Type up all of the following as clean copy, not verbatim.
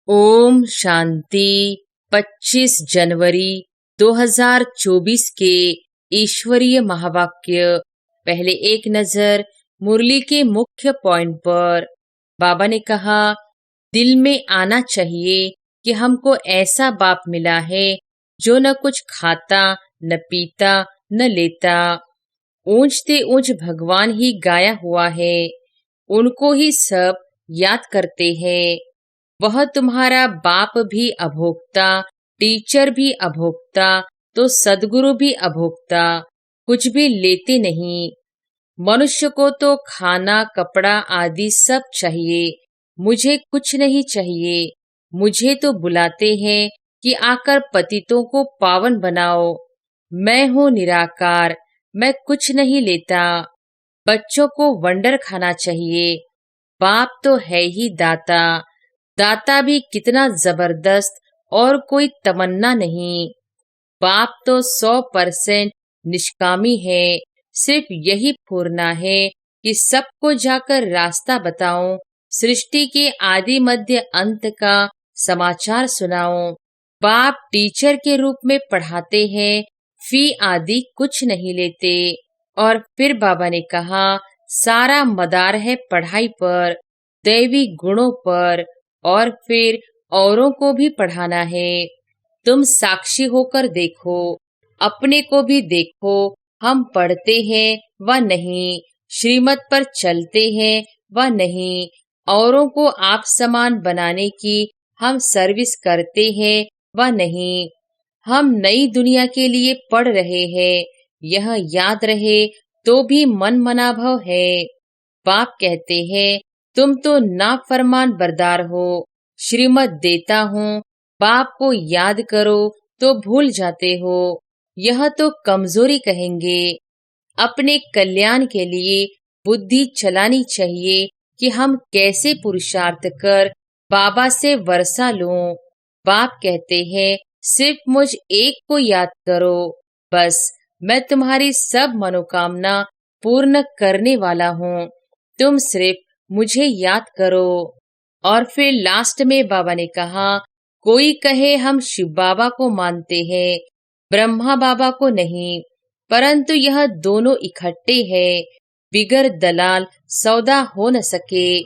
ओम शांति। 25 जनवरी 2024 के ईश्वरीय महावाक्य। पहले एक नजर मुरली के मुख्य पॉइंट पर। बाबा ने कहा, दिल में आना चाहिए कि हमको ऐसा बाप मिला है जो न कुछ खाता, न पीता, न लेता। ऊंचते ऊंच भगवान ही गाया हुआ है, उनको ही सब याद करते हैं। वह तुम्हारा बाप भी अभोक्ता, टीचर भी अभोक्ता, तो सदगुरु भी अभोक्ता, कुछ भी लेते नहीं। मनुष्य को तो खाना, कपड़ा आदि सब चाहिए, मुझे कुछ नहीं चाहिए। मुझे तो बुलाते हैं कि आकर पतितों को पावन बनाओ। मैं हूँ निराकार, मैं कुछ नहीं लेता। बच्चों को वंडर खाना चाहिए। बाप तो है ही दाता, दाता भी कितना जबरदस्त, और कोई तमन्ना नहीं। बाप तो 100% निष्कामी है, सिर्फ यही फूरना है कि सबको जाकर रास्ता बताऊं, सृष्टि के आदि मध्य अंत का समाचार सुनाऊं। बाप टीचर के रूप में पढ़ाते हैं, फी आदि कुछ नहीं लेते। और फिर बाबा ने कहा, सारा मदार है पढ़ाई पर, दैवी गुणों पर, और फिर औरों को भी पढ़ाना है। तुम साक्षी होकर देखो, अपने को भी देखो, हम पढ़ते हैं व नहीं, श्रीमत पर चलते हैं व नहीं, औरों को आप समान बनाने की हम सर्विस करते हैं व नहीं। हम नई दुनिया के लिए पढ़ रहे हैं, यह याद रहे तो भी मन मनाभव है। बाप कहते हैं, तुम तो नाफरमान बरदार हो, श्रीमत देता हूँ, बाप को याद करो तो भूल जाते हो, यह तो कमजोरी कहेंगे। अपने कल्याण के लिए बुद्धि चलानी चाहिए कि हम कैसे पुरुषार्थ कर बाबा से वर्षा लूं। बाप कहते हैं, सिर्फ मुझ एक को याद करो, बस मैं तुम्हारी सब मनोकामना पूर्ण करने वाला हूँ। तुम सिर्फ मुझे याद करो। और फिर लास्ट में बाबा ने कहा, कोई कहे हम शिव बाबा को मानते हैं, ब्रह्मा बाबा को नहीं, परंतु यह दोनों इकट्ठे हैं, बिगर दलाल सौदा हो न सके।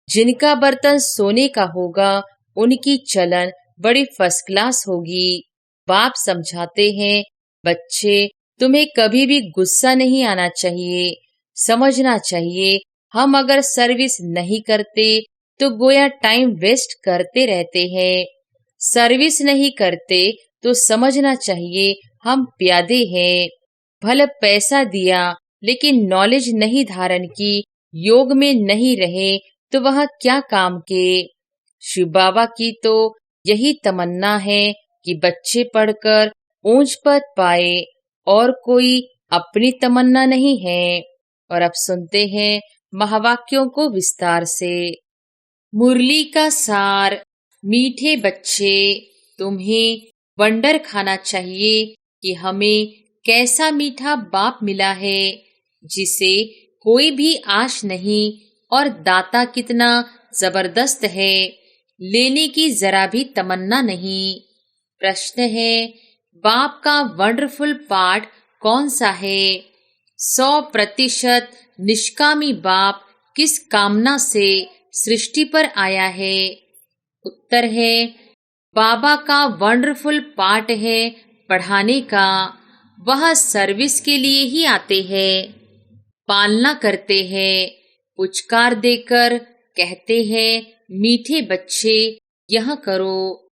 जिनका बर्तन सोने का होगा, उनकी चलन बड़ी फर्स्ट क्लास होगी। बाप समझाते हैं, बच्चे तुम्हें कभी भी गुस्सा नहीं आना चाहिए। समझना चाहिए, हम अगर सर्विस नहीं करते तो गोया टाइम वेस्ट करते रहते हैं। सर्विस नहीं करते तो समझना चाहिए हम प्यादे हैं। भले पैसा दिया लेकिन नॉलेज नहीं धारण की, योग में नहीं रहे तो वह क्या काम के। शिव बाबा की तो यही तमन्ना है कि बच्चे पढ़कर ऊंच पद पाए, और कोई अपनी तमन्ना नहीं है। और अब सुनते हैं महावाक्यों को विस्तार से। मुरली का सार। मीठे बच्चे, तुम्हें वंडर खाना चाहिए कि हमें कैसा मीठा बाप मिला है, जिसे कोई भी आश नहीं, और दाता कितना जबरदस्त है, लेने की जरा भी तमन्ना नहीं। प्रश्न है, बाप का वंडरफुल पार्ट कौन सा है? 100% निष्कामी बाप किस कामना से सृष्टि पर आया है? उत्तर है, बाबा का वंडरफुल पार्ट है पढ़ाने का। वह सर्विस के लिए ही आते हैं, पालना करते हैं, पुचकार देकर कहते हैं, मीठे बच्चे यह करो।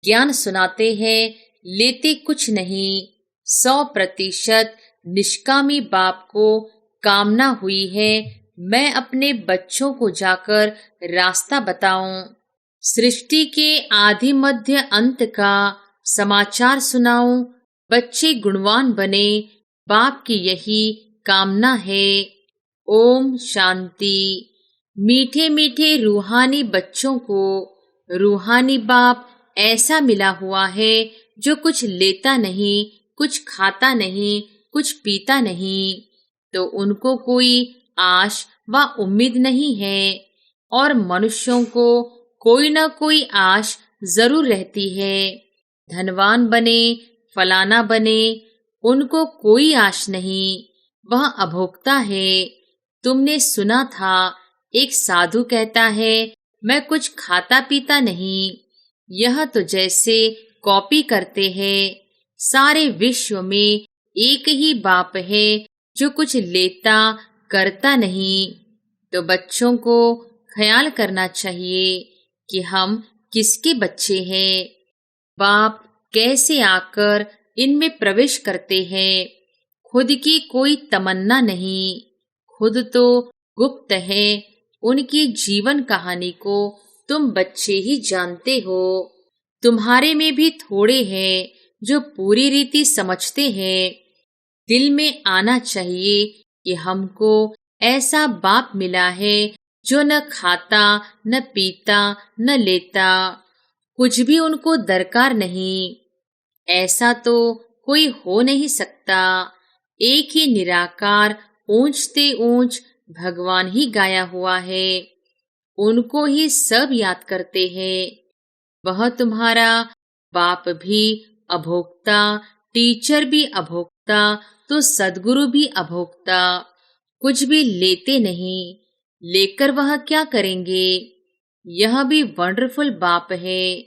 ज्ञान सुनाते हैं, लेते कुछ नहीं। 100% निष्कामी बाप को कामना हुई है, मैं अपने बच्चों को जाकर रास्ता बताऊं, सृष्टि के आदि मध्य अंत का समाचार सुनाऊं, बच्चे गुणवान बने, बाप की यही कामना है। ओम शांति। मीठे मीठे रूहानी बच्चों को रूहानी बाप ऐसा मिला हुआ है जो कुछ लेता नहीं, कुछ खाता नहीं, कुछ पीता नहीं, तो उनको कोई आश व उम्मीद नहीं है। और मनुष्यों को कोई ना कोई आश जरूर रहती है। धनवान बने, फलाना बने, उनको कोई आश नहीं, वह अभोक्ता है। तुमने सुना था, एक साधु कहता है, मैं कुछ खाता पीता नहीं। यह तो जैसे कॉपी करते हैं। सारे विश्व में एक ही बाप है जो कुछ लेता करता नहीं। तो बच्चों को ख्याल करना चाहिए कि हम किसके बच्चे हैं। बाप कैसे आकर इनमें प्रवेश करते हैं। खुद की कोई तमन्ना नहीं, खुद तो गुप्त है। उनकी जीवन कहानी को तुम बच्चे ही जानते हो। तुम्हारे में भी थोड़े हैं जो पूरी रीति समझते हैं। दिल में आना चाहिए कि हमको ऐसा बाप मिला है जो न खाता, न पीता, न लेता, कुछ भी उनको दरकार नहीं। ऐसा तो कोई हो नहीं सकता। एक ही निराकार ऊंचते ऊंच भगवान ही गाया हुआ है। उनको ही सब याद करते हैं। वह तुम्हारा बाप भी अभोक्ता, टीचर भी अभोक्ता, तो सद्गुरु भी अभोक्ता। कुछ भी लेते नहीं, लेकर वह क्या करेंगे। यह भी वंडरफुल बाप है।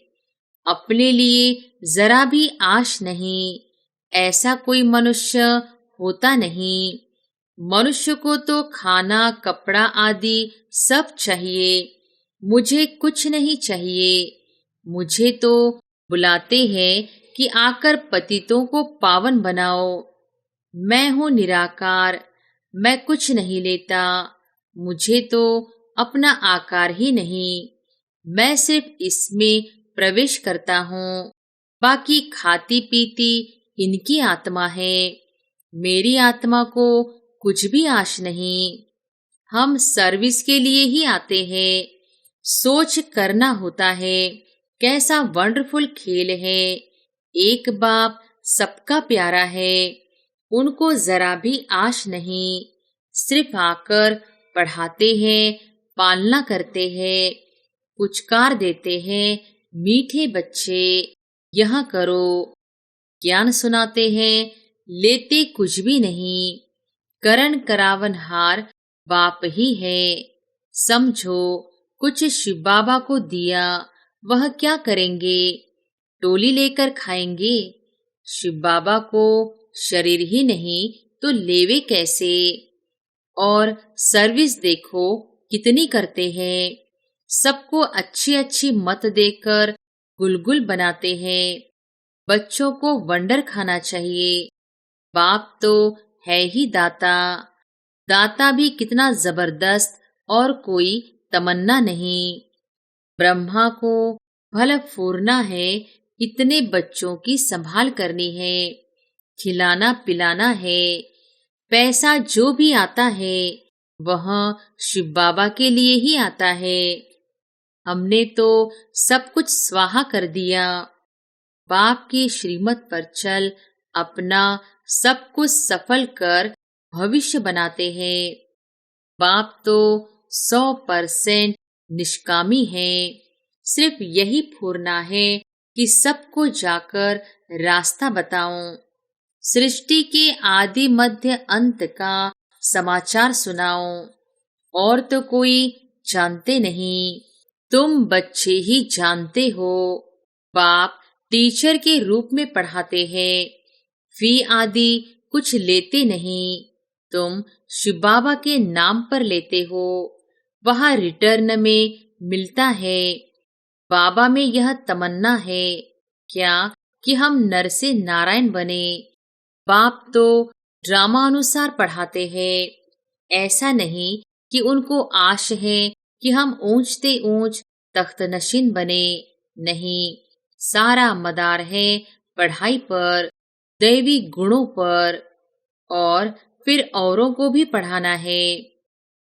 अपने लिए जरा भी आश नहीं। ऐसा कोई मनुष्य होता नहीं। मनुष्य को तो खाना, कपड़ा आदि सब चाहिए। मुझे कुछ नहीं चाहिए। मुझे तो बुलाते हैं कि आकर पतितों को पावन बनाओ। मैं हूँ निराकार, मैं कुछ नहीं लेता। मुझे तो अपना आकार ही नहीं। मैं सिर्फ इसमें प्रवेश करता हूँ। बाकी खाती पीती इनकी आत्मा है। मेरी आत्मा को कुछ भी आश नहीं। हम सर्विस के लिए ही आते हैं। सोच करना होता है, कैसा वंडरफुल खेल है। एक बाप सबका प्यारा है। उनको जरा भी आश नहीं। सिर्फ आकर पढ़ाते हैं, पालना करते हैं, पुचकार देते हैं, मीठे बच्चे यह करो। ज्ञान सुनाते हैं, लेते कुछ भी नहीं। करण करावनहार बाप ही है। समझो, कुछ शिव बाबा को दिया, वह क्या करेंगे। टोली लेकर खाएंगे। शिव बाबा को शरीर ही नहीं तो लेवे कैसे। और सर्विस देखो कितनी करते हैं। सबको अच्छी अच्छी मत देकर गुलगुल बनाते हैं। बच्चों को वंडर खाना चाहिए। बाप तो है ही दाता। दाता भी कितना जबरदस्त, और कोई तमन्ना नहीं। ब्रह्मा को भला फूरना है, इतने बच्चों की संभाल करनी है, खिलाना पिलाना है। पैसा जो भी आता है वह शिव बाबा के लिए ही आता है। हमने तो सब कुछ स्वाहा कर दिया। बाप की श्रीमत पर चल अपना सब कुछ सफल कर भविष्य बनाते हैं। बाप तो 100% निष्कामी है। सिर्फ यही फूरना है कि सबको जाकर रास्ता बताऊं। सृष्टि के आदि मध्य अंत का समाचार सुनाऊं। और तो कोई जानते नहीं, तुम बच्चे ही जानते हो। बाप टीचर के रूप में पढ़ाते हैं। फी आदि कुछ लेते नहीं। तुम शिव बाबा के नाम पर लेते हो। वहाँ रिटर्न में मिलता है। बाबा में यह तमन्ना है क्या कि हम नर से नारायण बने। बाप तो ड्रामा अनुसार पढ़ाते हैं। ऐसा नहीं कि उनको आश है कि हम ऊंचते ऊंच तख्त नशीन बने। नहीं, सारा मदार है पढ़ाई पर, दैवी गुणों पर, और फिर औरों को भी पढ़ाना है।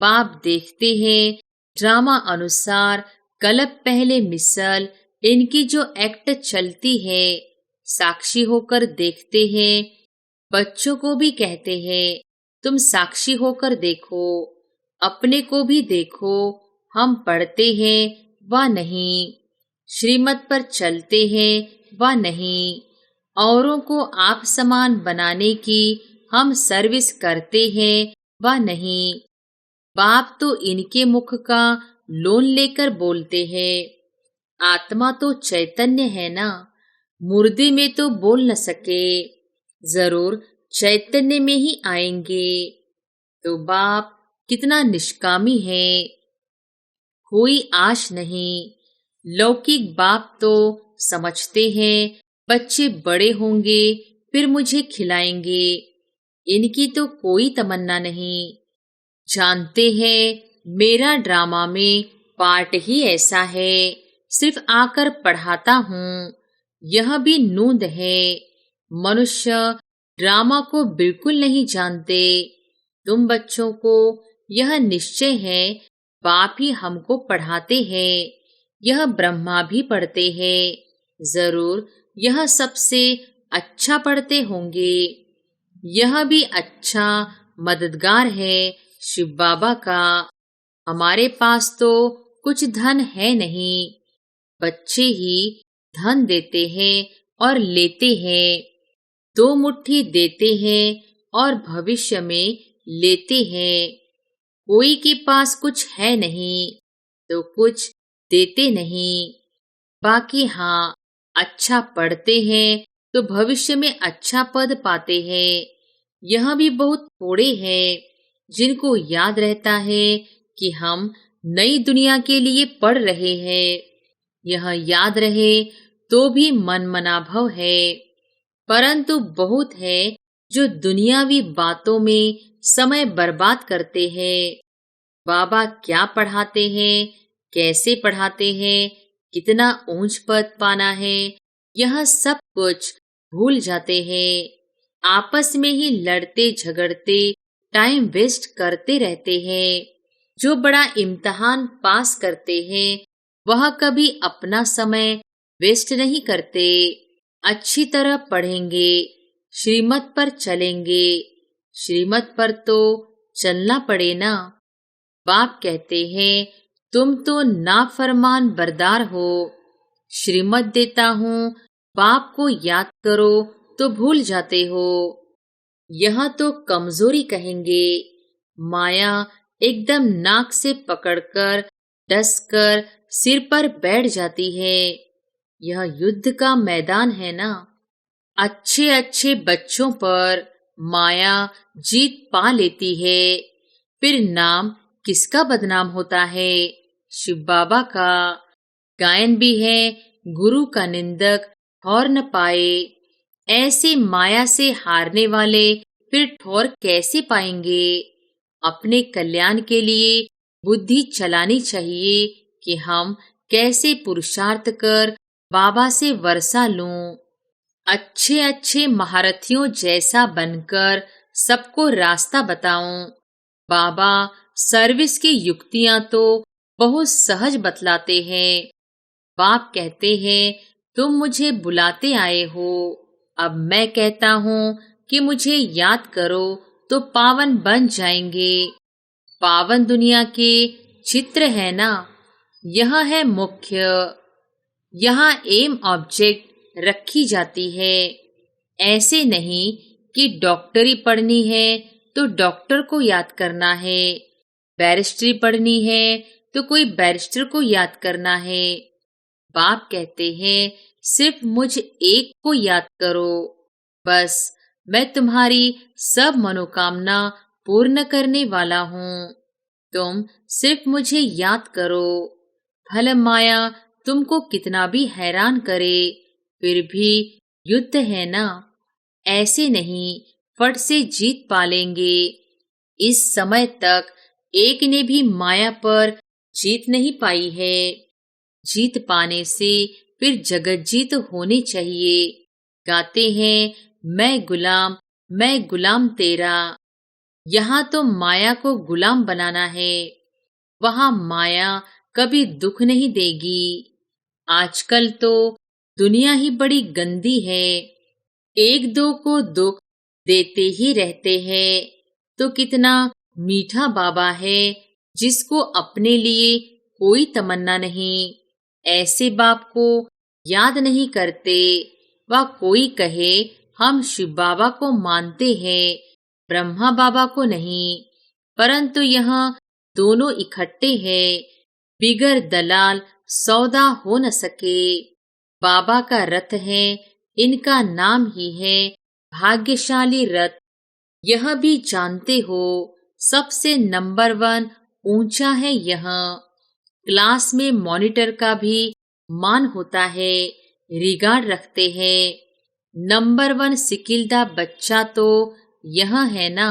बाप देखते हैं ड्रामा अनुसार कल्प पहले मिसल इनकी जो एक्ट चलती है, साक्षी होकर देखते हैं। बच्चों को भी कहते हैं, तुम साक्षी होकर देखो, अपने को भी देखो। हम पढ़ते हैं, व नहीं, श्रीमत पर चलते हैं व नहीं, औरों को आप समान बनाने की हम सर्विस करते हैं व नहीं। बाप तो इनके मुख का लोन लेकर बोलते हैं। आत्मा तो चैतन्य है ना, मुर्दे में तो बोल न सके, जरूर चैतन्य में ही आएंगे। तो बाप कितना निष्कामी है, कोई आश नहीं। लौकिक बाप तो समझते हैं बच्चे बड़े होंगे फिर मुझे खिलाएंगे, इनकी तो कोई तमन्ना नहीं। जानते हैं मेरा ड्रामा में पार्ट ही ऐसा है, सिर्फ आकर पढ़ाता हूँ, यह भी नूंद है। मनुष्य ड्रामा को बिल्कुल नहीं जानते। तुम बच्चों को यह निश्चय है बाप ही हमको पढ़ाते हैं, यह ब्रह्मा भी पढ़ते हैं, जरूर यह सबसे अच्छा पढ़ते होंगे। यह भी अच्छा मददगार है शिव बाबा का। हमारे पास तो कुछ धन है नहीं, बच्चे ही धन देते हैं और लेते हैं, 2 मुट्ठी देते हैं और भविष्य में लेते हैं। कोई के पास कुछ है नहीं तो कुछ देते नहीं। बाकी हाँ, अच्छा पढ़ते हैं तो भविष्य में अच्छा पद पाते हैं। यह भी बहुत थोड़े हैं जिनको याद रहता है कि हम नई दुनिया के लिए पढ़ रहे हैं। यह याद रहे तो भी मन मनाभव है, परंतु बहुत है जो दुनियावी बातों में समय बर्बाद करते हैं। बाबा क्या पढ़ाते हैं, कैसे पढ़ाते हैं, कितना ऊंच पद पाना है, यह सब कुछ भूल जाते हैं। आपस में ही लड़ते झगड़ते टाइम वेस्ट करते रहते हैं। जो बड़ा इम्तिहान पास करते हैं वह कभी अपना समय वेस्ट नहीं करते। अच्छी तरह पढ़ेंगे, श्रीमत पर चलेंगे। श्रीमत पर तो चलना पड़े ना। बाप कहते हैं तुम तो नाफरमान बरदार हो, श्रीमत देता हूँ, बाप को याद करो तो भूल जाते हो। यह तो कमजोरी कहेंगे। माया एकदम नाक से पकड़कर डसकर सिर पर बैठ जाती है। यह युद्ध का मैदान है ना। अच्छे अच्छे बच्चों पर माया जीत पा लेती है, फिर नाम किसका बदनाम होता है? शिव बाबा का। गायन भी है, गुरु का निंदक ठौर न पाए। ऐसे माया से हारने वाले फिर ठौर कैसे पाएंगे? अपने कल्याण के लिए बुद्धि चलानी चाहिए कि हम कैसे पुरुषार्थ कर बाबा से वर्षा लूं। अच्छे अच्छे महारथियों जैसा बनकर सबको रास्ता बताऊं। बाबा सर्विस की युक्तियां तो बहुत सहज बतलाते हैं। बाप कहते हैं तुम मुझे बुलाते आए हो, अब मैं कहता हूँ कि मुझे याद करो तो पावन बन जाएंगे। पावन दुनिया के चित्र है ना, यह है मुख्य। यहाँ एम ऑब्जेक्ट रखी जाती है। ऐसे नहीं कि डॉक्टरी पढ़नी है तो डॉक्टर को याद करना है, बैरिस्ट्री पढ़नी है तो कोई बैरिस्टर को याद करना है। बाप कहते हैं सिर्फ मुझ एक को याद करो, बस मैं तुम्हारी सब मनोकामना पूर्ण करने वाला हूँ। तुम सिर्फ मुझे याद करो। भले माया तुमको कितना भी हैरान करे, फिर भी युद्ध है ना, ऐसे नहीं फट से जीत पा लेंगे। इस समय तक एक ने भी माया पर जीत नहीं पाई है। जीत पाने से फिर जगत जीत होनी चाहिए। गाते हैं मैं गुलाम तेरा। यहाँ तो माया को गुलाम बनाना है, वहाँ माया कभी दुख नहीं देगी। आजकल तो दुनिया ही बड़ी गंदी है, एक दो को दुख देते ही रहते हैं। तो कितना मीठा बाबा है जिसको अपने लिए कोई तमन्ना नहीं। ऐसे बाप को याद नहीं करते। वह कोई कहे हम शिव बाबा को मानते हैं, ब्रह्मा बाबा को नहीं, परंतु यहाँ दोनों इकट्ठे हैं। बिगर दलाल सौदा हो न सके। बाबा का रथ है, इनका नाम ही है भाग्यशाली रथ। यह भी जानते हो सबसे नंबर 1 ऊंचा है यहाँ। क्लास में मॉनिटर का भी मान होता है, रिगार्ड रखते हैं। नंबर 1 सिकिल्दा बच्चा तो यहाँ है ना।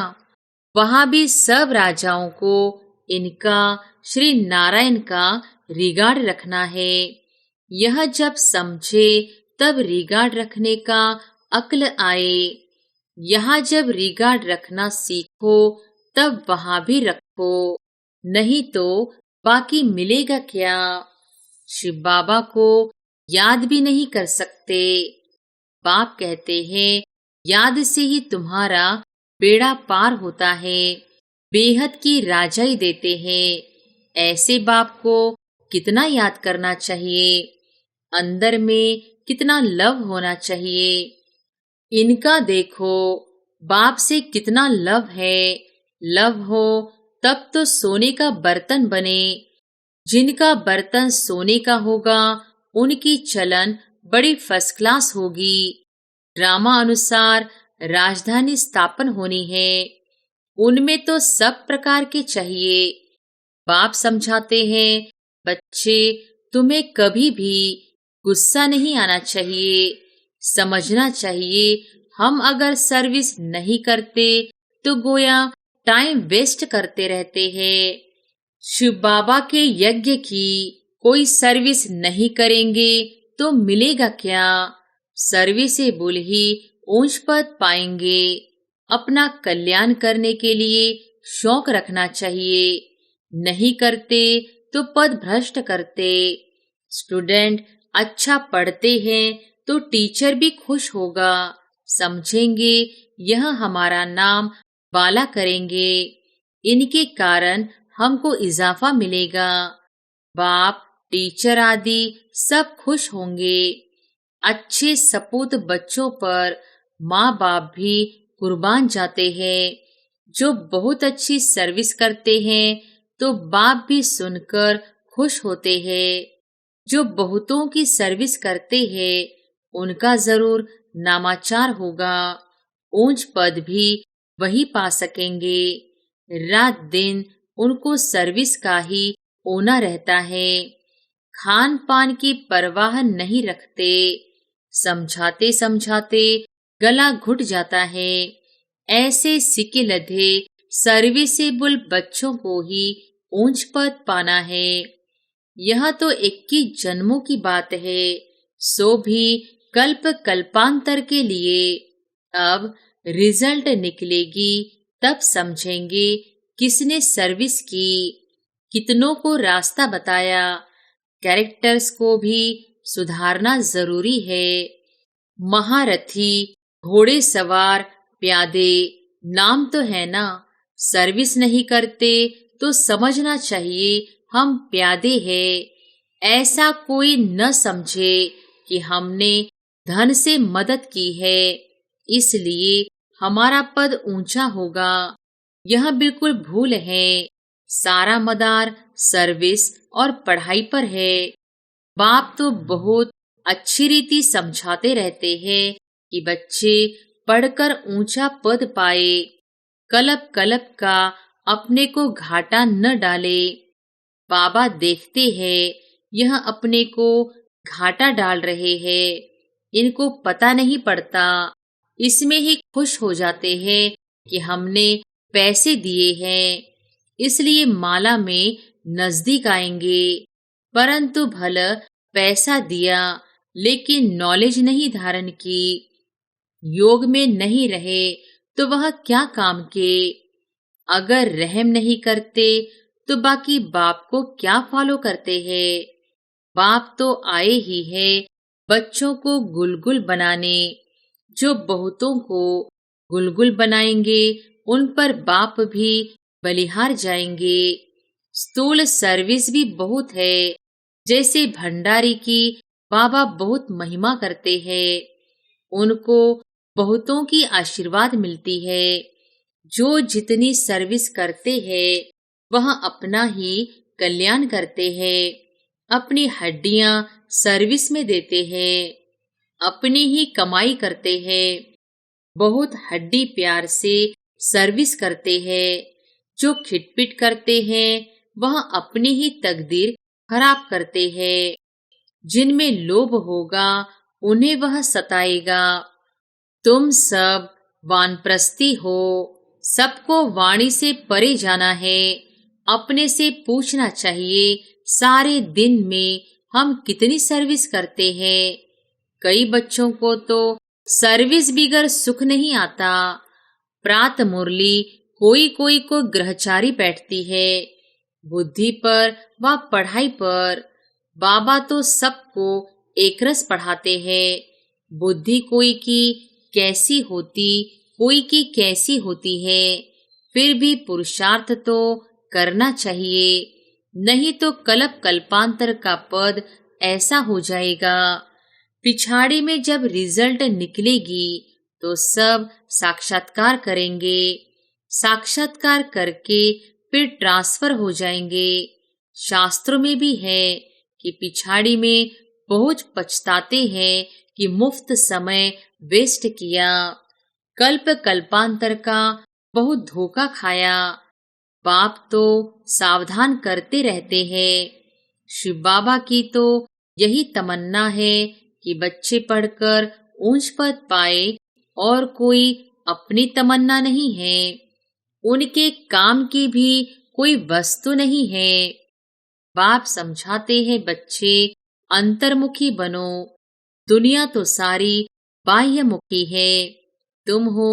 वहां भी सब राजाओं को इनका, श्री नारायण का रिगार्ड रखना है। यह जब समझे तब रिगार्ड रखने का अक्ल आए। यहाँ जब रिगार्ड रखना सीखो तब वहां भी रखो, नहीं तो बाकी मिलेगा क्या। शिव बाबा को याद भी नहीं कर सकते। बाप कहते हैं याद से ही तुम्हारा बेड़ा पार होता है। बेहद की राजाई देते हैं। ऐसे बाप को कितना याद करना चाहिए, अंदर में कितना लव होना चाहिए। इनका देखो बाप से कितना लव है। लव हो तब तो सोने का बर्तन बने। जिनका बर्तन सोने का होगा उनकी चलन बड़ी फर्स्ट क्लास होगी। ड्रामा अनुसार राजधानी स्थापन होनी है, उनमें तो सब प्रकार के चाहिए। बाप समझाते हैं बच्चे तुम्हें कभी भी गुस्सा नहीं आना चाहिए। समझना चाहिए हम अगर सर्विस नहीं करते तो गोया टाइम वेस्ट करते रहते हैं। शिव बाबा के यज्ञ की कोई सर्विस नहीं करेंगे तो मिलेगा क्या। सर्विसेबल ही ऊंच पद पाएंगे। अपना कल्याण करने के लिए शौक रखना चाहिए। नहीं करते तो पद भ्रष्ट करते। स्टूडेंट अच्छा पढ़ते हैं तो टीचर भी खुश होगा। समझेंगे यह हमारा नाम वाला करेंगे, इनके कारण हमको इजाफा मिलेगा। बाप, टीचर आदि सब खुश होंगे। अच्छे सपूत बच्चों पर माँ बाप भी कुर्बान जाते हैं। जो बहुत अच्छी सर्विस करते हैं तो बाप भी सुनकर खुश होते हैं। जो बहुतों की सर्विस करते हैं उनका जरूर नामाचार होगा। ऊंच पद भी वही पा सकेंगे। रात दिन उनको सर्विस का ही होना रहता है। खान पान की परवाह नहीं रखते। समझाते समझाते गला घुट जाता है। ऐसे सिके लधे सर्विसेबल बच्चों को ही ऊंच पद पाना है। यह तो 21 जन्मों की बात है, सो भी कल्प कल्पांतर के लिए। अब रिजल्ट निकलेगी तब समझेंगे किसने सर्विस की, कितनों को रास्ता बताया। कैरेक्टर्स को भी सुधारना जरूरी है। महारथी, घोड़े सवार, प्यादे नाम तो है ना। सर्विस नहीं करते तो समझना चाहिए हम प्यादे हैं। ऐसा कोई न समझे कि हमने धन से मदद की है इसलिए हमारा पद ऊंचा होगा। यह बिल्कुल भूल है। सारा मदार सर्विस और पढ़ाई पर है। बाप तो बहुत अच्छी रीति समझाते रहते हैं कि बच्चे पढ़कर ऊंचा पद पाए। कलप कलप का अपने को घाटा न डाले। बाबा देखते हैं यह अपने को घाटा डाल रहे हैं, इनको पता नहीं पड़ता। इसमें ही खुश हो जाते हैं कि हमने पैसे दिए हैं इसलिए माला में नजदीक आएंगे। परंतु भला पैसा दिया लेकिन नॉलेज नहीं धारण की, योग में नहीं रहे तो वह क्या काम के। अगर रहम नहीं करते तो बाकी बाप को क्या फॉलो करते हैं। बाप तो आए ही है बच्चों को गुलगुल बनाने। जो बहुतों को गुलगुल बनाएंगे उन पर बाप भी बलिहार जाएंगे। स्थूल सर्विस भी बहुत है। जैसे भंडारी की बाबा बहुत महिमा करते हैं, उनको बहुतों की आशीर्वाद मिलती है। जो जितनी सर्विस करते हैं वह अपना ही कल्याण करते हैं, अपनी हड्डियां सर्विस में देते हैं, अपनी ही कमाई करते हैं, बहुत हड्डी प्यार से सर्विस करते हैं। जो खिटपिट करते हैं वह अपनी ही तकदीर खराब करते हैं। जिनमें लोभ होगा उन्हें वह सताएगा। तुम सब वानप्रस्थी हो, सबको वाणी से परे जाना है। अपने से पूछना चाहिए, सारे दिन में हम कितनी सर्विस करते हैं। कई बच्चों को तो सर्विस बिगर सुख नहीं आता। प्रात मुरली कोई कोई को ग्रहचारी बैठती है, बुद्धि पर व पढ़ाई पर। बाबा तो सबको एकरस पढ़ाते हैं। बुद्धि कोई की कैसी होती, कोई की कैसी होती है, फिर भी पुरुषार्थ तो करना चाहिए, नहीं तो कल्प कल्पांतर का पद ऐसा हो जाएगा। पिछाड़ी में जब रिजल्ट निकलेगी तो सब साक्षात्कार करेंगे, साक्षात्कार करके फिर ट्रांसफर हो जाएंगे। शास्त्रों में भी है कि पिछाड़ी में बहुत पछताते हैं कि मुफ्त समय वेस्ट किया, कल्प कल्पांतर का बहुत धोखा खाया। बाप तो सावधान करते रहते हैं। शिव बाबा की तो यही तमन्ना है कि बच्चे पढ़कर ऊंच पद पाए, और कोई अपनी तमन्ना नहीं है। उनके काम की भी कोई वस्तु नहीं है। बाप समझाते हैं, बच्चे अंतर्मुखी बनो, दुनिया तो सारी बाह्यमुखी है, तुम हो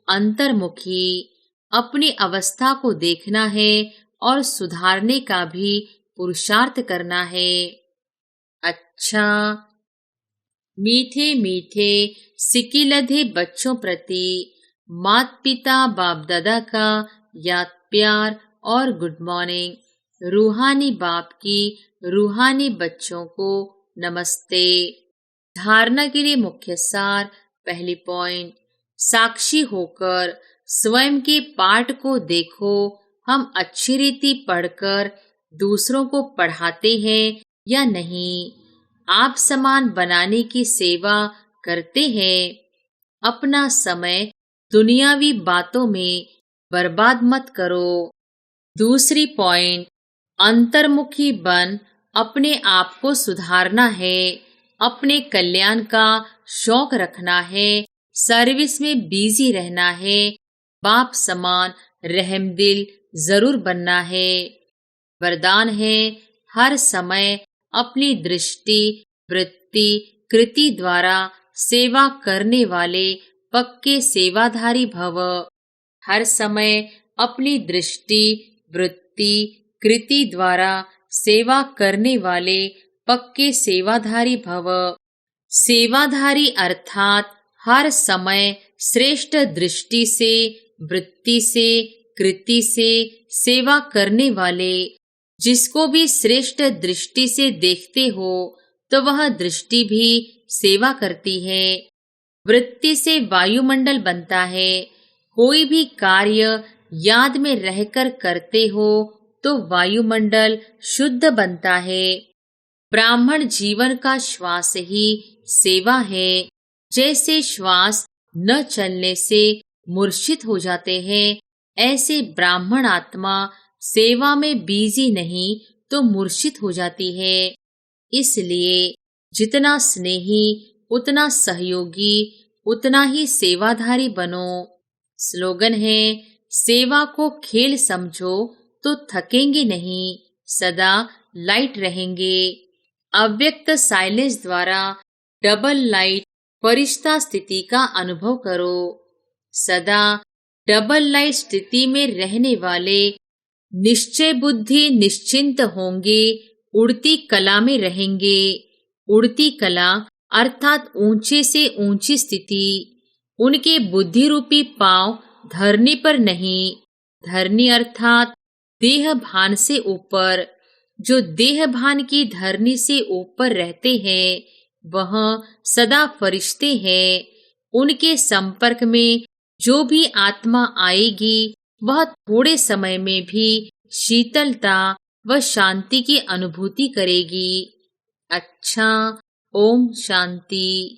अंतर्मुखी। अपनी अवस्था को देखना है और सुधारने का भी पुरुषार्थ करना है। अच्छा, मीठे मीठे सिकिलधे बच्चों प्रति माता पिता बाप दादा का याद प्यार और गुड मॉर्निंग। रूहानी बाप की रूहानी बच्चों को नमस्ते। धारणा के लिए मुख्य सार। पहली पॉइंट, साक्षी होकर स्वयं के पाठ को देखो। हम अच्छी रीति पढ़कर दूसरों को पढ़ाते हैं या नहीं। आप समान बनाने की सेवा करते हैं। अपना समय दुनियावी बातों में बर्बाद मत करो। दूसरी पॉइंट, अंतर्मुखी बन अपने आप को सुधारना है, अपने कल्याण का शौक रखना है, सर्विस में बिजी रहना है, बाप समान रहमदिल जरूर बनना है। वरदान है, हर समय अपनी दृष्टि वृत्ति कृति द्वारा सेवा करने वाले पक्के सेवाधारी भव। हर समय अपनी दृष्टि वृत्ति कृति द्वारा सेवा करने वाले पक्के सेवाधारी भव। सेवाधारी अर्थात हर समय श्रेष्ठ दृष्टि से वृत्ति से कृति से सेवा करने वाले। जिसको भी श्रेष्ठ दृष्टि से देखते हो तो वह दृष्टि भी सेवा करती है। वृत्ति से वायुमंडल बनता है। कोई भी कार्य याद में रहकर करते हो तो वायुमंडल शुद्ध बनता है। ब्राह्मण जीवन का श्वास ही सेवा है। जैसे श्वास न चलने से मूर्छित हो जाते हैं, ऐसे ब्राह्मण आत्मा सेवा में बिजी नहीं तो मूर्छित हो जाती है। इसलिए जितना स्नेही उतना सहयोगी उतना ही सेवाधारी बनो। स्लोगन है, सेवा को खेल समझो तो थकेंगे नहीं, सदा लाइट रहेंगे। अव्यक्त साइलेंस द्वारा डबल लाइट फरिश्ता स्थिति का अनुभव करो। सदा डबल लाइट स्थिति में रहने वाले निश्चय बुद्धि निश्चिंत होंगे, उड़ती कला में रहेंगे। उड़ती कला अर्थात ऊंचे से ऊंची स्थिति। उनके बुद्धि रूपी पांव धरनी पर नहीं, धरनी अर्थात देह भान से ऊपर, जो देह भान की धरनी से ऊपर रहते हैं, वह सदा फरिश्ते हैं। उनके संपर्क में जो भी आत्मा आएगी, वह थोड़े समय में भी शीतलता व शांति की अनुभूति करेगी। अच्छा, ओम शांति।